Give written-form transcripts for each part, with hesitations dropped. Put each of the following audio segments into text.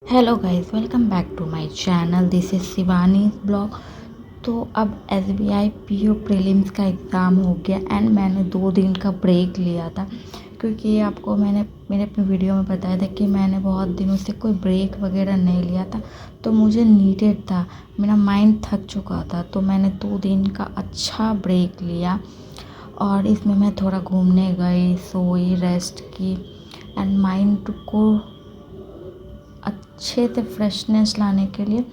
Hello guys, welcome back to my channel. This is Shivani blog. तो अब SBI PO prelims का exam हो गया एंड मैंने 2 दिन का ब्रेक लिया था, क्योंकि आपको मैंने मेरे अपने वीडियो में बताया था कि मैंने बहुत दिनों से कोई ब्रेक वगैरह नहीं लिया था। तो मुझे नीडेड था, मेरा माइंड थक चुका था, तो मैंने 2 दिन का अच्छा ब्रेक लिया और इसमें मैं थोड़ा घूमने गई, सोई, रेस्ट की एंड माइंड को अच्छे से फ्रेशनेस लाने के लिए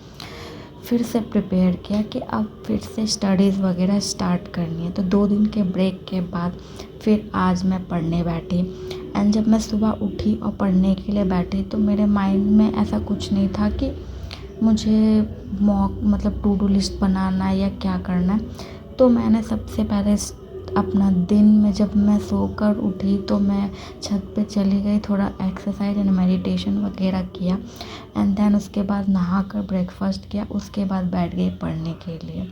फिर से प्रिपेयर किया कि अब फिर से स्टडीज़ वगैरह स्टार्ट करनी है। तो 2 दिन के ब्रेक के बाद फिर आज मैं पढ़ने बैठी एंड जब मैं सुबह उठी और पढ़ने के लिए बैठी तो मेरे माइंड में ऐसा कुछ नहीं था कि मुझे मॉक मतलब टू डू लिस्ट बनाना है या क्या करना है। तो मैंने सबसे पहले अपना दिन में जब मैं सोकर उठी तो मैं छत पे चली गई, थोड़ा एक्सरसाइज एंड मेडिटेशन वगैरह किया एंड देन उसके बाद नहाकर ब्रेकफास्ट किया। उसके बाद बैठ गई पढ़ने के लिए।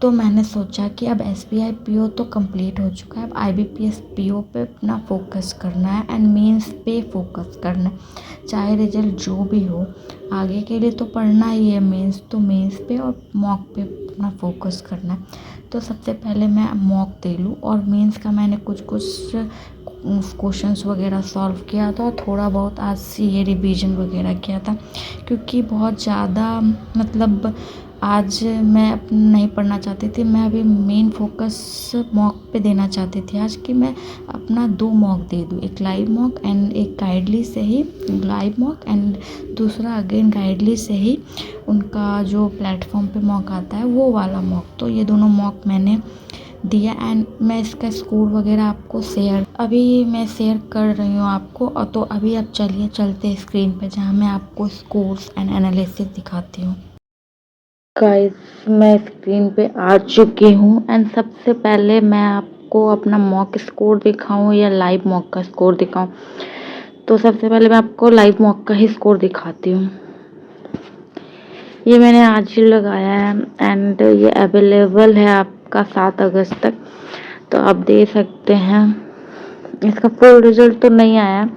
तो मैंने सोचा कि अब एसबीआई पीओ तो कंप्लीट हो चुका है, अब आईबीपीएस पीओ पे अपना फोकस करना है एंड मेंस पे फोकस करना है। चाहे रिजल्ट जो भी हो, आगे के लिए तो पढ़ना ही है। मेंस तो मेंस पे और मॉक पे अपना फोकस करना है। तो सबसे पहले मैं मॉक दे लूँ और मेंस का मैंने कुछ कुछ क्वेश्चंस वगैरह सॉल्व किया था और थोड़ा बहुत आज सीए रिवीजन वगैरह किया था, क्योंकि बहुत ज़्यादा मतलब आज मैं नहीं पढ़ना चाहती थी। मैं अभी मेन फोकस मॉक पे देना चाहती थी आज, कि मैं अपना 2 मॉक दे दूँ, एक लाइव मॉक एंड एक गाइडली से ही लाइव मॉक एंड दूसरा अगेन गाइडली से ही उनका जो प्लेटफॉर्म पे मॉक आता है वो वाला मॉक। तो ये दोनों मॉक मैंने दिया एंड मैं इसका स्कोर वगैरह आपको अभी मैं शेयर कर रही हूँ आपको। और तो अभी आप चलिए चलते स्क्रीन पे जहाँ मैं आपको स्कोर्स एंड एनालिसिस दिखाती हूँ। गाइस, मैं स्क्रीन पे आ चुकी हूँ एंड सबसे पहले मैं आपको अपना मॉक स्कोर दिखाऊं या लाइव मॉक का स्कोर दिखाऊं। तो सबसे पहले मैं आपको लाइव मॉक का ही स्कोर दिखाती हूँ। ये मैंने आज ही लगाया है एंड ये अवेलेबल है आपका 7 अगस्त तक, तो आप दे सकते हैं। इसका फुल रिजल्ट तो नहीं आया,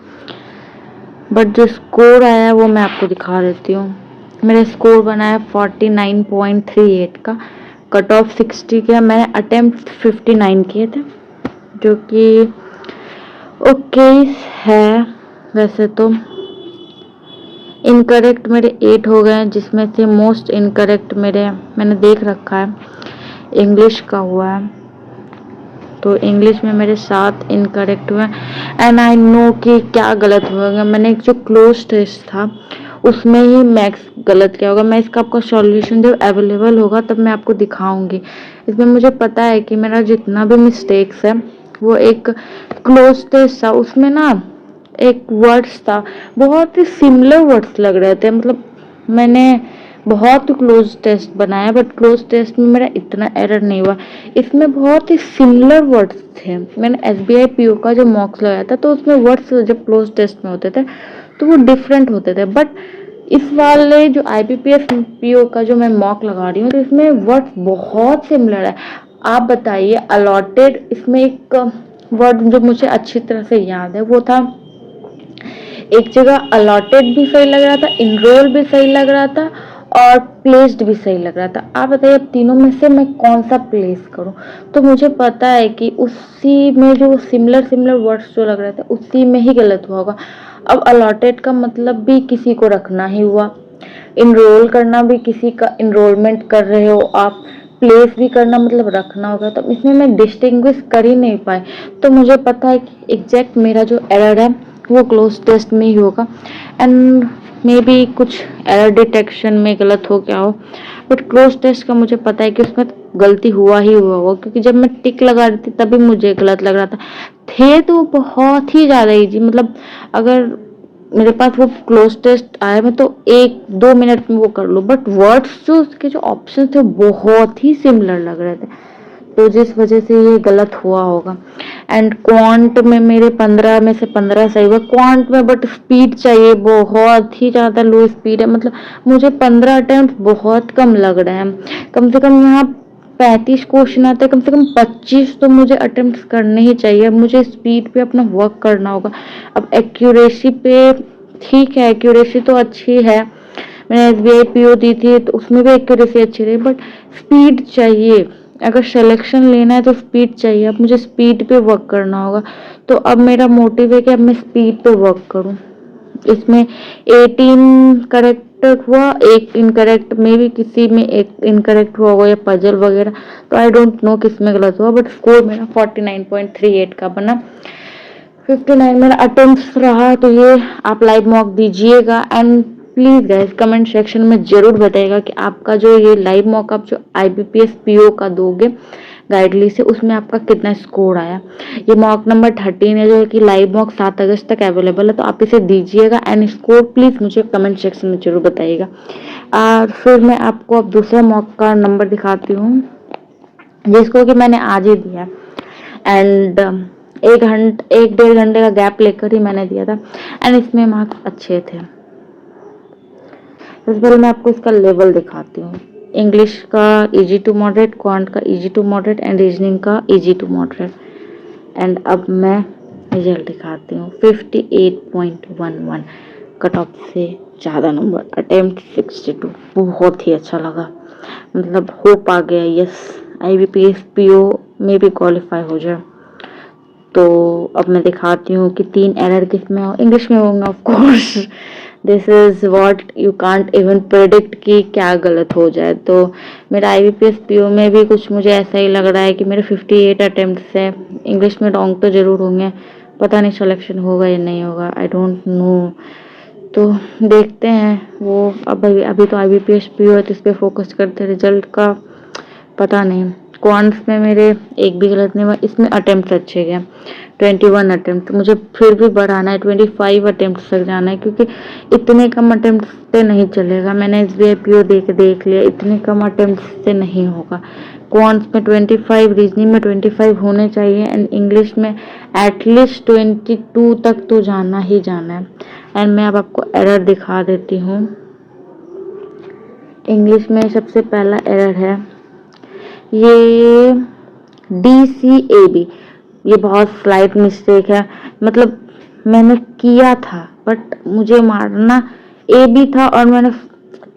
बट जो स्कोर आया है वो मैं आपको दिखा देती हूँ। मेरा स्कोर बना है 49.38 का, कट ऑफ 60 किया, मैंने अटेम्प्ट 59 किए थे, जो कि ओके है। वैसे तो इनकरेक्ट मेरे 8 हो गए, जिसमें से मोस्ट इनकरेक्ट मैंने देख रखा है इंग्लिश का हुआ है। तो इंग्लिश में मेरे 7 इनकरेक्ट हुए एंड आई नो कि क्या गलत होगा। मैंने एक जो क्लोज टेस्ट था उसमें ही मैक्स गलत किया होगा। मैं इसका आपका सॉल्यूशन जब अवेलेबल होगा तब मैं आपको दिखाऊंगी। इसमें मुझे पता है कि मेरा जितना भी मिस्टेक्स है वो एक क्लोज टेस्ट था, उसमें ना एक वर्ड्स था, बहुत ही सिमिलर वर्ड्स लग रहे थे। मतलब मैंने बहुत क्लोज टेस्ट बनाया बट क्लोज टेस्ट में मेरा इतना एरर नहीं हुआ। इसमें बहुत ही सिमिलर वर्ड्स थे। मैंने एसबीआई पीओ का जो मॉक्स लगाया था तो उसमें वर्ड्स जब क्लोज टेस्ट में होते थे तो वो डिफरेंट होते थे, बट इस वाले जो आईबीपीएस पीओ का जो मैं मॉक लगा रही हूँ तो इसमें वर्ड्स बहुत सिमिलर है। आप बताइए, अलॉटेड, इसमें एक वर्ड जो मुझे अच्छी तरह से याद है वो था, एक जगह अलॉटेड भी सही लग रहा था, इनरोल भी सही लग रहा था और प्लेस्ड भी सही लग रहा था। आप बताइए अब तीनों में से मैं कौन सा प्लेस करूं। तो मुझे पता है कि उसी में जो सिमिलर वर्ड्स जो लग रहे थे उसी में ही गलत हुआ होगा। अब अलॉटेड का मतलब भी किसी को रखना ही हुआ, इनरोल करना भी किसी का इनरोलमेंट कर रहे हो आप, प्लेस भी करना मतलब रखना होगा। तो इसमें मैं डिस्टिंग्विश कर ही नहीं पाई। तो मुझे पता है कि एग्जैक्ट मेरा जो एरर है वो क्लोज टेस्ट में ही होगा एंड मे बी कुछ एरर डिटेक्शन में गलत हो गया हो, बट क्लोज टेस्ट का मुझे पता है कि उसमें गलती हुआ ही हुआ होगा, क्योंकि जब मैं टिक लगा रही थी तभी मुझे गलत लग रहा था। थे तो बहुत ही ज़्यादा ईजी, मतलब अगर मेरे पास वो क्लोज टेस्ट आया मैं तो 1-2 मिनट में वो कर लूँ, बट वर्ड्स जो उसके जो ऑप्शन थे बहुत ही सिमिलर लग रहे थे, तो जिस वजह से ये गलत हुआ होगा। एंड क्वांट में मेरे 15 में से 15 सही हुआ क्वांट में, बट स्पीड चाहिए, बहुत ही ज़्यादा लो स्पीड है। मतलब मुझे 15 अटेम्प्ट बहुत कम लग रहे हैं। कम से कम यहाँ 35 क्वेश्चन आते हैं, कम से कम 25 तो मुझे अटेम्प्ट करने ही चाहिए। अब मुझे स्पीड पे अपना वर्क करना होगा। अब एक्यूरेसी पे ठीक है, एक्यूरेसी तो अच्छी है। मैंने SBI PO दी थी तो उसमें भी एक्यूरेसी अच्छी रही, बट स्पीड चाहिए। अगर सिलेक्शन लेना है तो स्पीड चाहिए। अब मुझे स्पीड पे वर्क करना होगा, तो अब मेरा मोटिव है कि अब मैं स्पीड पे वर्क करूं। इसमें 18 करेक्ट हुआ, एक इनकरेक्ट में भी किसी में एक इनकरेक्ट हुआ होगा या पजल वगैरह, तो आई डोंट नो किस में गलत हुआ, बट स्कोर मेरा 49.38 का बना। 59 मेरा अटेम्प्ट रहा। तो ये आप लाइव मॉक दीजिएगा and please guys comment section में जरूर बताइएगा कि आपका जो ये लाइव मॉक आप जो IBPS PO का दोगे गाइडली से, उसमें आपका कितना स्कोर आया। ये मॉक नंबर 13 है, जो है कि लाइव मॉक 7 अगस्त तक अवेलेबल है, तो आप इसे दीजिएगा एंड स्कोर प्लीज मुझे कमेंट सेक्शन में जरूर बताइएगा। और फिर मैं आपको अब दूसरा मॉक का नंबर दिखाती हूँ, जिसको कि मैंने आज ही दिया एंड 1-1.5 घंटे का गैप लेकर ही मैंने दिया था एंड इसमें मार्क्स अच्छे थे। सबसे पहले मैं आपको इसका लेवल दिखाती हूँ। इंग्लिश का इजी टू मॉडरेट, क्वांट का easy to moderate and reasoning का इजी टू मॉडरेट। एंड अब मैं रिजल्ट दिखाती हूँ। 58.11 कट ऑफ से ज़्यादा नंबर, अटेम्प्ट 62। बहुत ही अच्छा लगा, मतलब होप आ गया यस IBPS PO में भी क्वालिफाई हो जाए। तो अब मैं दिखाती हूँ कि 3 एरर किस में हो। इंग्लिश में होंगे of course, this is what you can't even predict कि क्या गलत हो जाए। तो मेरा IBPS PO में भी कुछ मुझे ऐसा ही लग रहा है कि मेरे 58 अटेम्प्ट है। इंग्लिश में रॉन्ग तो जरूर होंगे, पता नहीं सिलेक्शन होगा या नहीं होगा, आई डोंट नो। तो देखते हैं वो। अब अभी तो IBPS PO है तो इस पर फोकस करते, रिजल्ट का पता नहीं। क्वांट्स में मेरे एक भी गलत नहीं हुआ। इसमें अटेम्प्ट अच्छे गए, 21 अटेम्प्ट। मुझे फिर भी बढ़ाना है, 25 अटेम्प्ट तक जाना है, क्योंकि इतने कम अटेम्प्ट से नहीं चलेगा। मैंने SBI PO देख लिया, इतने कम अटेम्प्ट से नहीं होगा। क्वांट्स में 25, रीजनिंग में 25 होने चाहिए एंड इंग्लिश में एटलीस्ट 22 तक तो जाना ही जाना है। एंड मैं अब आपको एरर दिखा देती हूँ। इंग्लिश में सबसे पहला एरर है ये DCAB, ये बहुत स्लाइट मिस्टेक है। मतलब मैंने किया था बट मुझे मारना AB था और मैंने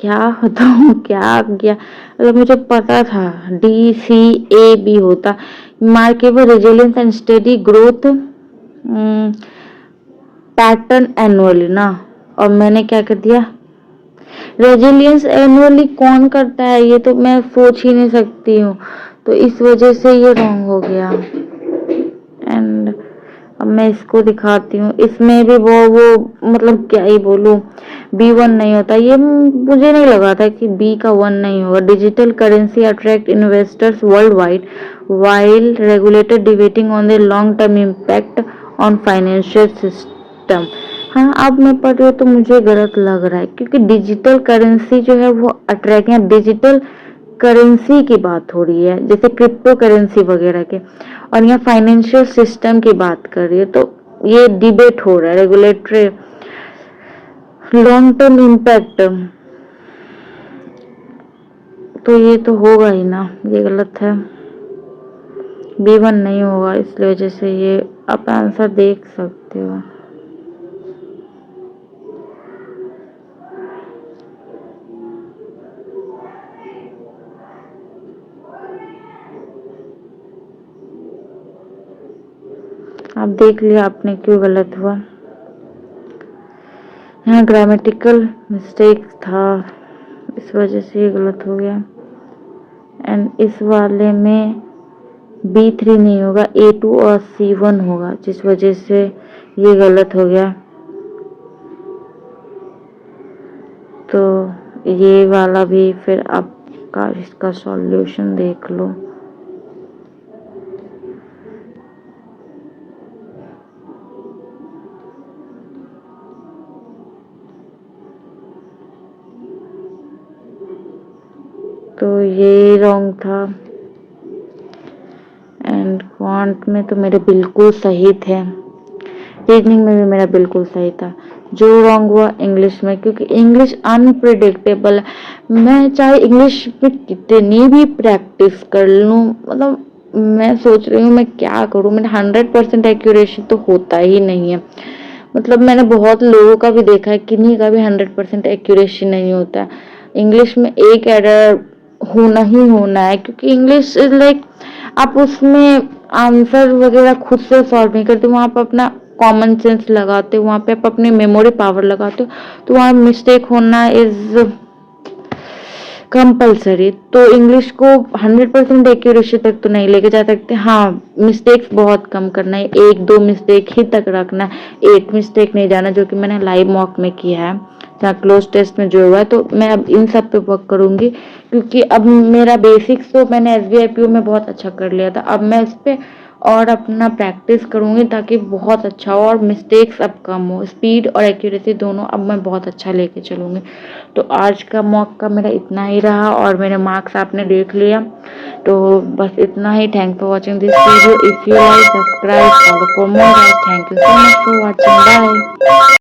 क्या बताऊँ क्या किया, मतलब मुझे पता था DCAB होता। Markable resilience and study growth pattern annually ना, और मैंने क्या कर दिया, रेजिलियंस एनुअली कौन करता है, ये तो मैं सोच ही नहीं सकती हूँ। तो इस वजह से ये रॉन्ग हो गया। एंड अब मैं इसको दिखाती हूँ। इसमें भी वो मतलब क्या ही बोलूँ, B1 नहीं होता। ये मुझे नहीं लगा था कि B का 1 नहीं होगा। Digital currency attract investors world wide while regulator debating on the long term impact on financial system. हाँ, अब मैं पढ़ रही हूँ तो मुझे गलत लग रहा है, क्योंकि डिजिटल करेंसी जो है वो अट्रैक्ट है, डिजिटल करेंसी की बात हो रही है, जैसे क्रिप्टो करेंसी वगैरह के, और यहाँ फाइनेंशियल सिस्टम की बात कर रही है। तो ये डिबेट हो रहा है रेगुलेटरी लॉन्ग टर्म इम्पैक्ट, तो ये तो होगा ही ना, ये गलत है। B1 नहीं होगा, इसलिए वजह से ये आप आंसर देख सकते हो। आप देख लिया आपने क्यों गलत हुआ। यहाँ ग्रामेटिकल मिस्टेक था, इस वजह से ये गलत हो गया। एंड इस वाले में B3 नहीं होगा, A2 और C1 होगा, जिस वजह से ये गलत हो गया। तो ये वाला भी फिर आपका इसका सॉल्यूशन देख लो। तो ये रॉन्ग था। एंड क्वांट में तो मेरे बिल्कुल सही थे, रीजनिंग में भी मेरा बिल्कुल सही था। जो रॉन्ग हुआ इंग्लिश में, क्योंकि इंग्लिश अनप्रिडिक्टेबल है। मैं चाहे इंग्लिश में कितनी भी प्रैक्टिस कर लूँ, मतलब मैं सोच रही हूँ मैं क्या करूँ, मेरा 100% एक्यूरेसी तो होता ही नहीं है। मतलब मैंने बहुत लोगों का भी देखा है, किन्हीं का भी 100% एक्यूरेसी नहीं होता है। इंग्लिश में एक एरर होना ही होना है, क्योंकि इंग्लिश इज लाइक आप उसमें आंसर वगैरह खुद से सॉल्व नहीं करते, वहाँ पर अपना कॉमन सेंस लगाते हो, वहाँ पे आप अपनी मेमोरी पावर लगाते हो, तो वहाँ मिस्टेक होना इज कंपल्सरी। तो इंग्लिश को 100% एक्यूरेसी तक तो नहीं लेके जा सकते, हाँ मिस्टेक्स बहुत कम करना है, 1-2 मिस्टेक ही तक रखना है, 8 मिस्टेक नहीं जाना, जो कि मैंने लाइव मॉक में किया है, जहाँ क्लोज टेस्ट में जो हुआ है। तो मैं अब इन सब पे वर्क करूंगी, क्योंकि अब मेरा बेसिक्स तो मैंने SBIPO में बहुत अच्छा कर लिया था, अब मैं इस पे और अपना प्रैक्टिस करूंगी ताकि बहुत अच्छा हो और मिस्टेक्स अब कम हो, स्पीड और एक्यूरेसी दोनों अब मैं बहुत अच्छा लेके चलूंगी। तो आज का मॉक का मेरा इतना ही रहा और मेरे मार्क्स आपने देख लिया, तो बस इतना ही। Thanks for watching this video, if you like subscribe follow for more guys, thank you so much for watching, bye.